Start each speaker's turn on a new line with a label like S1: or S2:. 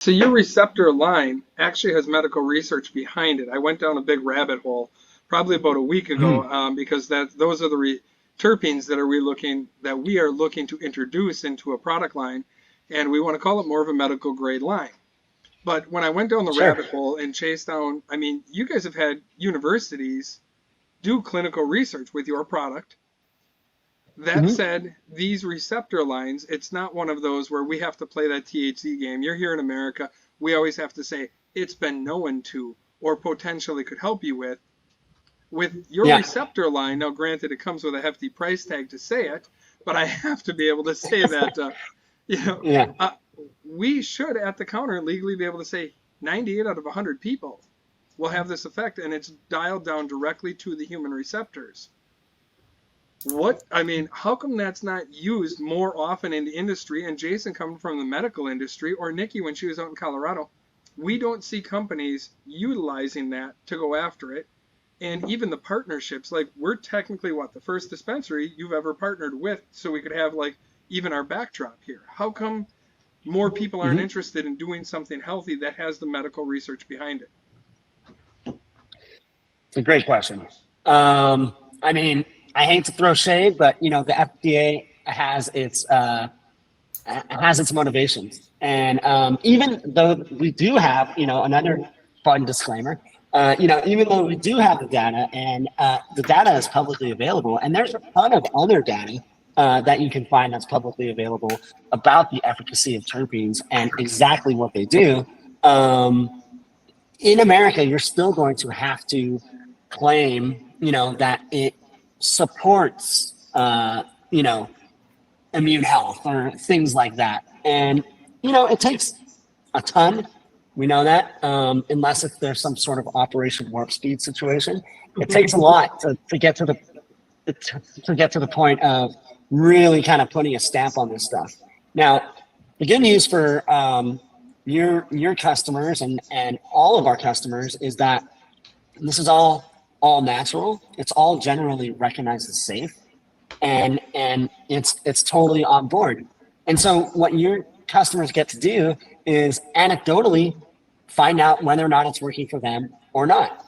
S1: So your receptor line actually has medical research behind it. I went down a big rabbit hole probably about a week ago
S2: Mhm.
S1: because those are the terpenes that we are looking to introduce into a product line, and we want to call it more of a medical grade line. But when I went down the
S2: Sure.
S1: rabbit hole and chased down, I mean, you guys have had universities do clinical research with your product. That
S2: Mhm.
S1: said, these receptor lines, it's not one of those where we have to play that THC game. You're here in America. We always have to say it's been known to or potentially could help you with. With your
S2: Yeah.
S1: receptor line, now granted, it comes with a hefty price tag to say it, but I have to be able to say that, you know,
S2: Yeah.
S1: uh, we should at the counter legally be able to say 98 out of 100 people will have this effect, and it's dialed down directly to the human receptors. I mean, how come that's not used more often in the industry? And Jason coming from the medical industry, or Nikki when she was out in Colorado, we don't see companies utilizing that to go after it. And even the partnerships, like we're technically what the first dispensary you've ever partnered with, so we could have like even our backdrop here. How come more people aren't
S2: Mhm.
S1: interested in doing something healthy that has the medical research behind it?
S2: It's a great question. I mean, I hate to throw shade, but the FDA has its motivations, and even though we do have another fun disclaimer, even though we do have the data and the data is publicly available, and there's a ton of other data that you can find that's publicly available about the efficacy of terpenes and exactly what they do. Um, in America, you're still going to have to claim, that it supports, immune health or things like that. And, it takes a ton. We know that, unless if there's some sort of Operation Warp Speed situation, it takes a lot to get to get to the point of really kind of putting a stamp on this stuff. Now, the good news for your customers and all of our customers is that this is all natural. It's all generally recognized as safe, and it's totally on board. And so what your customers get to do is anecdotally find out whether or not it's working for them or not.